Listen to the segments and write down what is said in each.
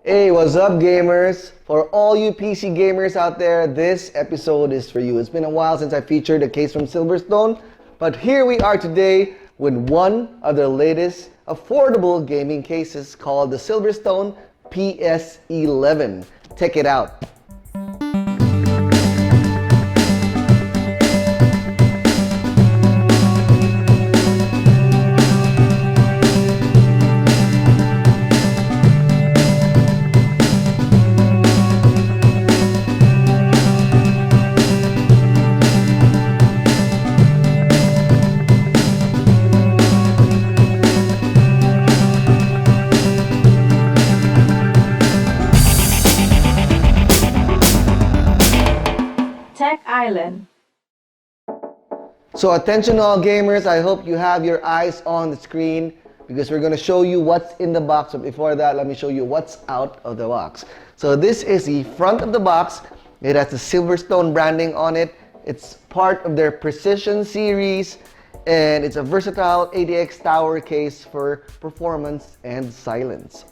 Hey, what's up, gamers? For all you PC gamers out there, this episode is for you. It's been a while since I featured a case from Silverstone, but here we are today with one of their latest affordable gaming cases called the Silverstone PS11. Check it out. Tech Island. So attention all gamers, I hope you have your eyes on the screen because we're going to show you what's in the box. But before that, let me show you what's out of the box. So this is the front of the box. It has the Silverstone branding on it. It's part of their Precision series, and it's a versatile ADX tower case for performance and silence,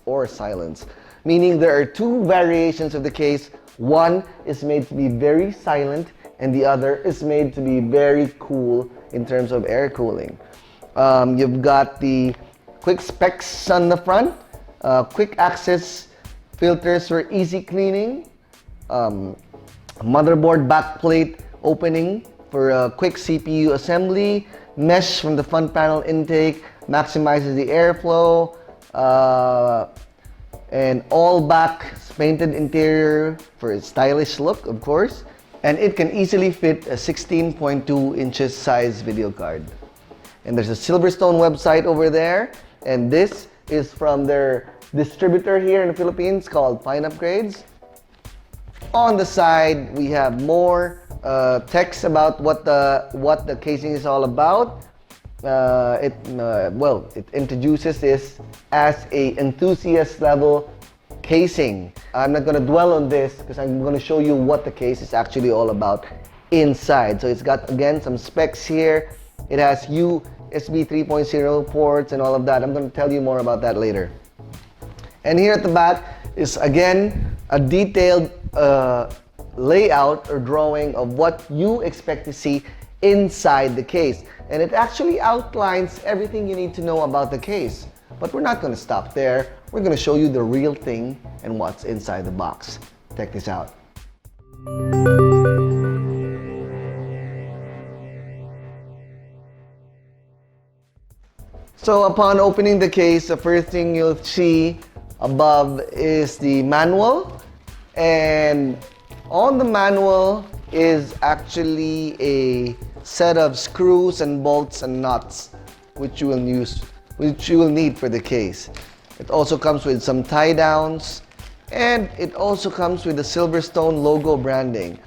meaning there are two variations of the case. One is made to be very silent, and the other is made to be very cool in terms of air cooling. You've got the quick specs on the front, quick access filters for easy cleaning, motherboard backplate opening for a quick CPU assembly, mesh from the front panel intake, maximizes the airflow, and all back painted interior for a stylish look, of course. And it can easily fit a 16.2 inches size video card. And there's a Silverstone website over there, and this is from their distributor here in the Philippines called Fine Upgrades. On the side, we have more text about what the casing is all about. It introduces this as a enthusiast level casing. I'm not going to dwell on this because I'm going to show you what the case is actually all about inside. So it's got, again, some specs here. It has USB 3.0 ports and all of that. I'm going to tell you more about that later. And here at the back is, again, a detailed layout or drawing of what you expect to see inside the case. And it actually outlines everything you need to know about the case. But we're not going to stop there. We're going to show you the real thing and what's inside the box. Check this out. So upon opening the case, the first thing you'll see above is the manual. And on the manual is actually a set of screws and bolts and nuts which you will need for the case. It also comes with some tie downs, and it also comes with the Silverstone logo branding.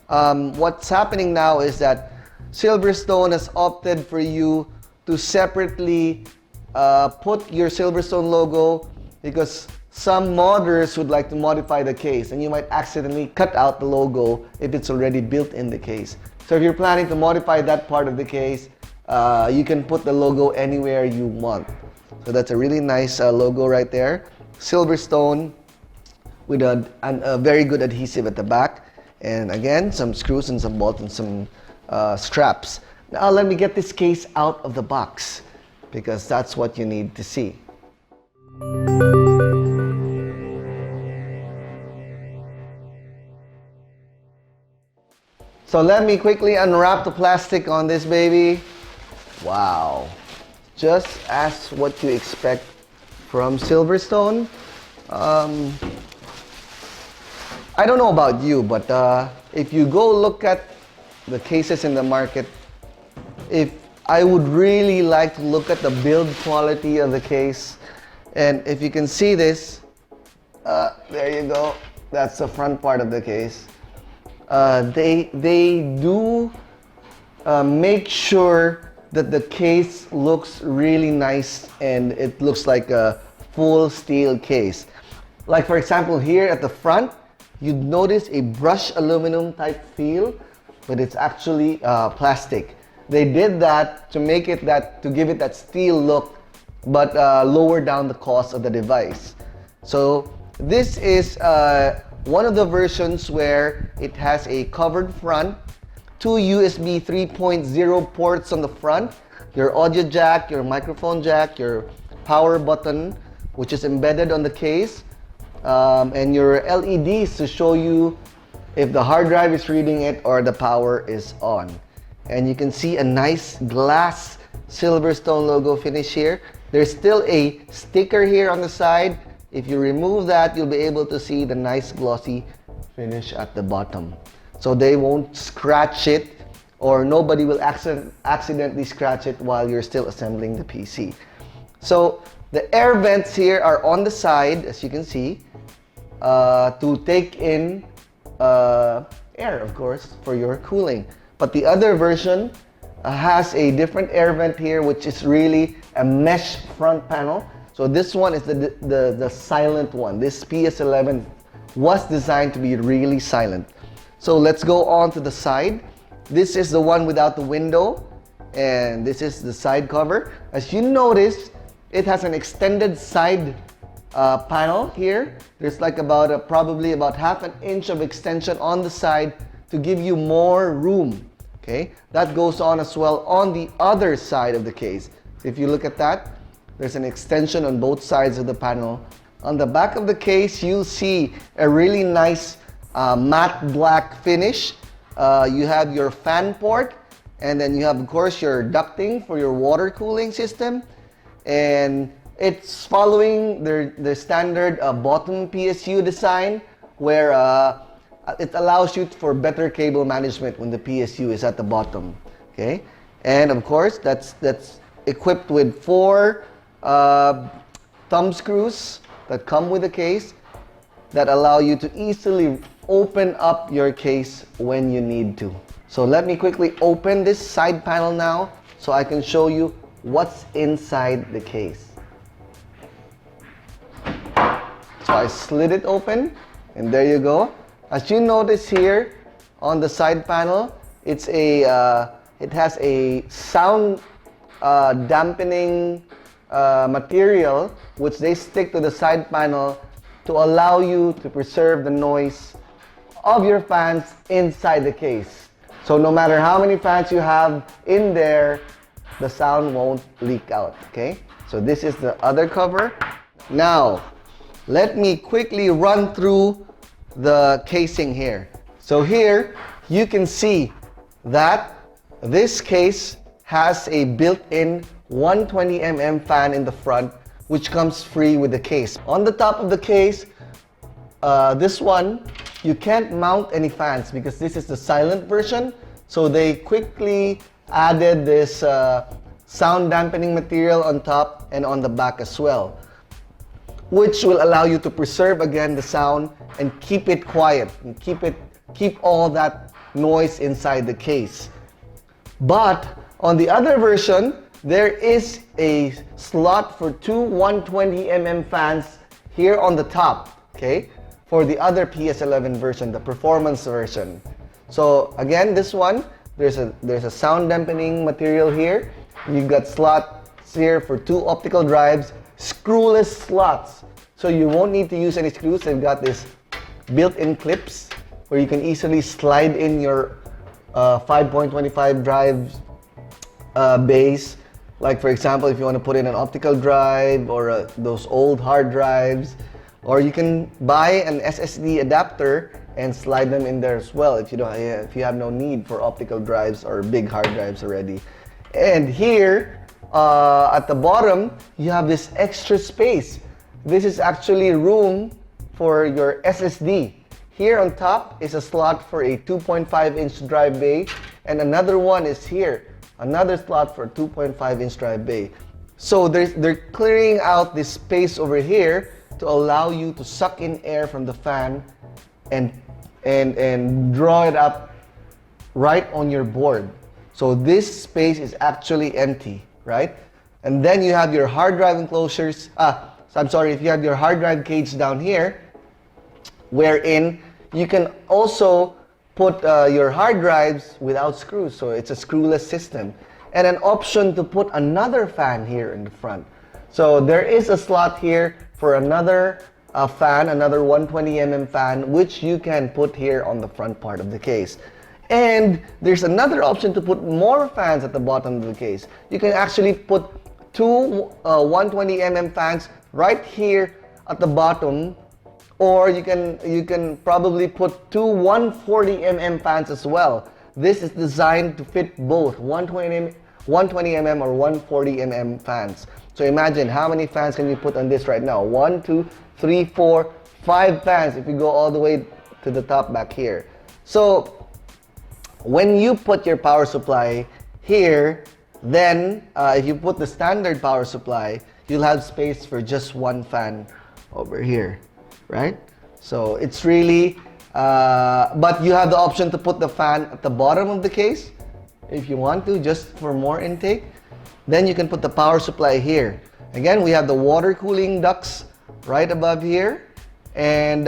What's happening now is that Silverstone has opted for you to separately put your Silverstone logo because some modders would like to modify the case, and you might accidentally cut out the logo if it's already built in the case. So if you're planning to modify that part of the case, you can put the logo anywhere you want. So that's a really nice logo right there. Silverstone with a very good adhesive at the back. And again, some screws and some bolts and some straps. Now let me get this case out of the box because that's what you need to see. So let me quickly unwrap the plastic on this baby. Wow. Just as what you expect from Silverstone. I don't know about you, but if you go look at the cases in the market, I would really like to look at the build quality of the case. And if you can see this, there you go. That's the front part of the case. They do make sure that the case looks really nice and it looks like a full steel case. Like for example, here at the front, you'd notice a brushed aluminum type feel, but it's actually plastic. They did that to make it to give it that steel look, but lower down the cost of the device. So This is one of the versions where it has a covered front, two USB 3.0 ports on the front, your audio jack, your microphone jack, your power button, which is embedded on the case, and your LEDs to show you if the hard drive is reading it or the power is on. And you can see a nice glass Silverstone logo finish here. There's still a sticker here on the side. If you remove that, you'll be able to see the nice glossy finish at the bottom. So they won't scratch it, or nobody will accidentally scratch it while you're still assembling the PC. So the air vents here are on the side, as you can see, to take in air, of course, for your cooling. But the other version has a different air vent here, which is really a mesh front panel. So this one is the silent one. This PS11 was designed to be really silent. So let's go on to the side. This is the one without the window, and this is the side cover. As you notice, it has an extended side panel here. There's like probably about half an inch of extension on the side to give you more room. Okay, that goes on as well on the other side of the case. So if you look at that, there's an extension on both sides of the panel. On the back of the case, you'll see a really nice matte black finish. You have your fan port, and then you have, of course, your ducting for your water cooling system. And it's following the standard bottom PSU design, where it allows you for better cable management when the PSU is at the bottom. Okay, and of course that's equipped with 4 thumb screws that come with the case that allow you to easily open up your case when you need to. So let me quickly open this side panel now so I can show you what's inside the case. So I slid it open, and there you go. As you notice here on the side panel, it has a sound dampening material which they stick to the side panel to allow you to preserve the noise of your fans inside the case. So no matter how many fans you have in there, the sound won't leak out. Okay, so this is the other cover. Now let me quickly run through the casing here. So here you can see that this case has a built-in 120mm fan in the front, which comes free with the case. On the top of the case, this one, you can't mount any fans because this is the silent version. So they quickly added this sound dampening material on top and on the back as well, which will allow you to preserve again the sound and keep it quiet and keep all that noise inside the case. But on the other version, there is a slot for 2 120mm fans here on the top, okay, for the other PS11 version, the performance version. So again, this one, there's a sound dampening material here. You've got slots here for 2 optical drives, screwless slots. So you won't need to use any screws. They've got this built-in clips where you can easily slide in your 5.25 drives base. Like for example, if you want to put in an optical drive or those old hard drives, or you can buy an SSD adapter and slide them in there as well if you have no need for optical drives or big hard drives already. And here at the bottom, you have this extra space. This is actually room for your SSD. Here on top is a slot for a 2.5-inch drive bay, and another one is here, another slot for a 2.5-inch drive bay. So they're clearing out this space over here to allow you to suck in air from the fan and draw it up right on your board. So this space is actually empty, right? And then you have your hard drive enclosures. If you have your hard drive cage down here, wherein you can also put your hard drives without screws, so it's a screwless system. And an option to put another fan here in the front. So there is a slot here for another fan, another 120mm fan, which you can put here on the front part of the case. And there's another option to put more fans at the bottom of the case. You can actually put two 120mm fans right here at the bottom, or you can probably put two 140mm fans as well. This is designed to fit both 120mm or 140mm fans. So imagine how many fans can you put on this right now? 1, 2, 3, 4, 5 fans if you go all the way to the top back here. So when you put your power supply here, then if you put the standard power supply, you'll have space for just one fan over here, right? So it's really, but you have the option to put the fan at the bottom of the case if you want to, just for more intake. Then you can put the power supply here. Again, we have the water cooling ducts right above here, and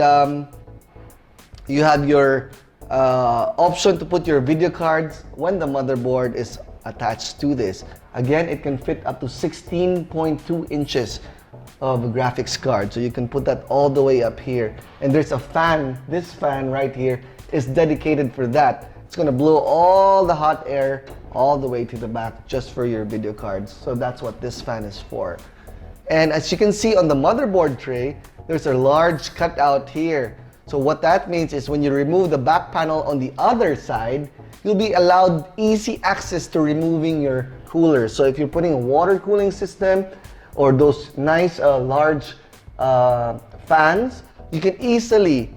you have your option to put your video cards when the motherboard is attached to this. Again, it can fit up to 16.2 inches of a graphics card, so you can put that all the way up here. And there's a fan, this fan right here is dedicated for that. It's gonna blow all the hot air all the way to the back just for your video cards. So that's what this fan is for. And as you can see on the motherboard tray, there's a large cutout here. So what that means is when you remove the back panel on the other side, you'll be allowed easy access to removing your cooler. So if you're putting a water cooling system or those nice large fans, you can easily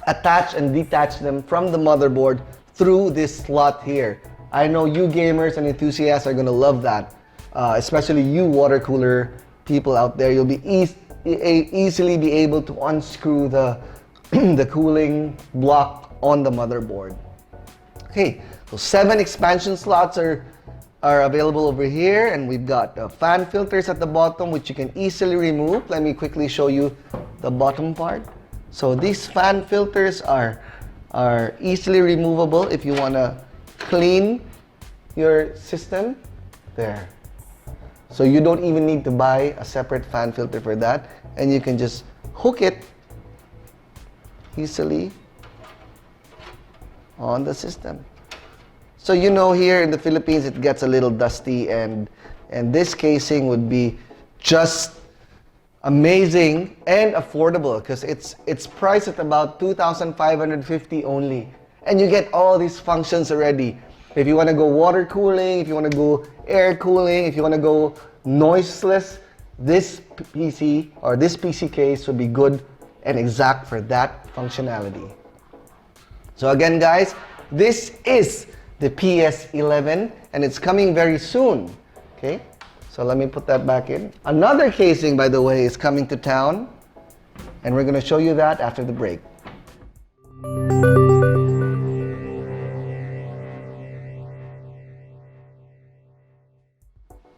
attach and detach them from the motherboard through this slot here. I know you gamers and enthusiasts are gonna love that, especially you water cooler people out there. You'll be easily be able to unscrew the the cooling block on the motherboard. Okay, so 7 expansion slots are available over here, and we've got fan filters at the bottom, which you can easily remove. Let me quickly show you the bottom part. So these fan filters are easily removable if you want to clean your system. There. So you don't even need to buy a separate fan filter for that, and you can just hook it easily on the system. So you know, here in the Philippines it gets a little dusty, and this casing would be just amazing and affordable because it's priced at about 2,550 only, and you get all these functions already. If you want to go water cooling, if you want to go air cooling, if you want to go noiseless, this PC or this PC case would be good and exact for that functionality. So again, guys, this is the PS11 and it's coming very soon. Okay, so let me put that back in. Another casing, by the way, is coming to town, and we're going to show you that after the break.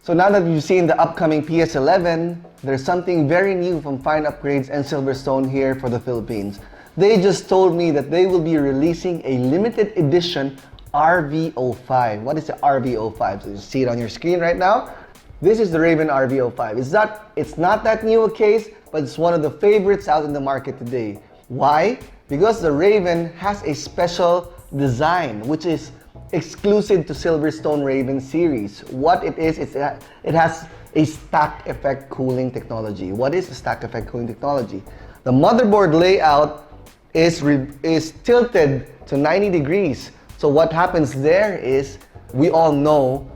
So now that you've seen the upcoming PS11, there's something very new from Fine Upgrades and Silverstone here for the Philippines. They just told me that they will be releasing a limited edition RV05. What is the RV05? So you see it on your screen right now. This is the Raven RV05. It's not that new a case, but it's one of the favorites out in the market today. Why? Because the Raven has a special design, which is exclusive to Silverstone Raven series. What it is it has a stack effect cooling technology. What is a stack effect cooling technology? The motherboard layout is tilted to 90 degrees. So what happens there is, we all know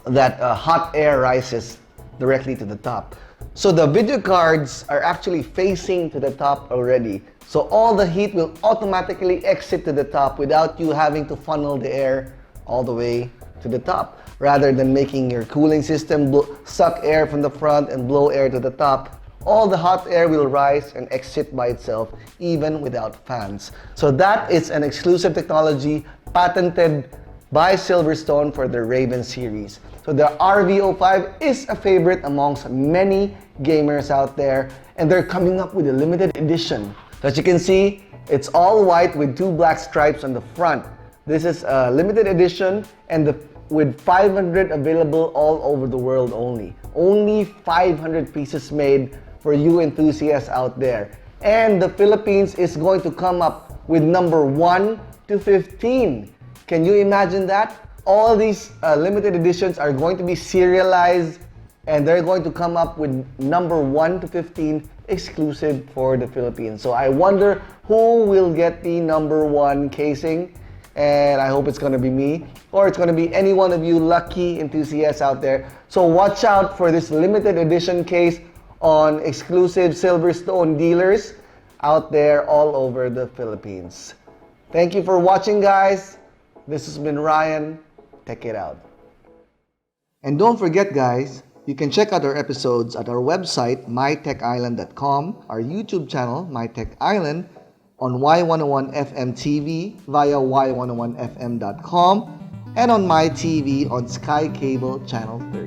that hot air rises directly to the top. So the video cards are actually facing to the top already. So all the heat will automatically exit to the top without you having to funnel the air all the way to the top. Rather than making your cooling system suck air from the front and blow air to the top, all the hot air will rise and exit by itself, even without fans. So that is an exclusive technology patented by Silverstone for the Raven series. So the RV05 is a favorite amongst many gamers out there, and they're coming up with a limited edition. So as you can see, it's all white with 2 black stripes on the front. This is a limited edition, and with 500 available all over the world only. Only 500 pieces made for you enthusiasts out there. And the Philippines is going to come up with number 1 to 15. Can you imagine that? All these limited editions are going to be serialized, and they're going to come up with number 1 to 15 exclusive for the Philippines. So I wonder who will get the number 1 casing, and I hope it's going to be me, or it's going to be any one of you lucky enthusiasts out there. So watch out for this limited edition case on exclusive Silverstone dealers out there all over the Philippines. Thank you for watching, guys. This has been Ryan. Check it out. And don't forget, guys, you can check out our episodes at our website, mytechisland.com, our YouTube channel, mytechisland, on Y101 FM TV via y101fm.com, and on my TV on Sky Cable Channel 30.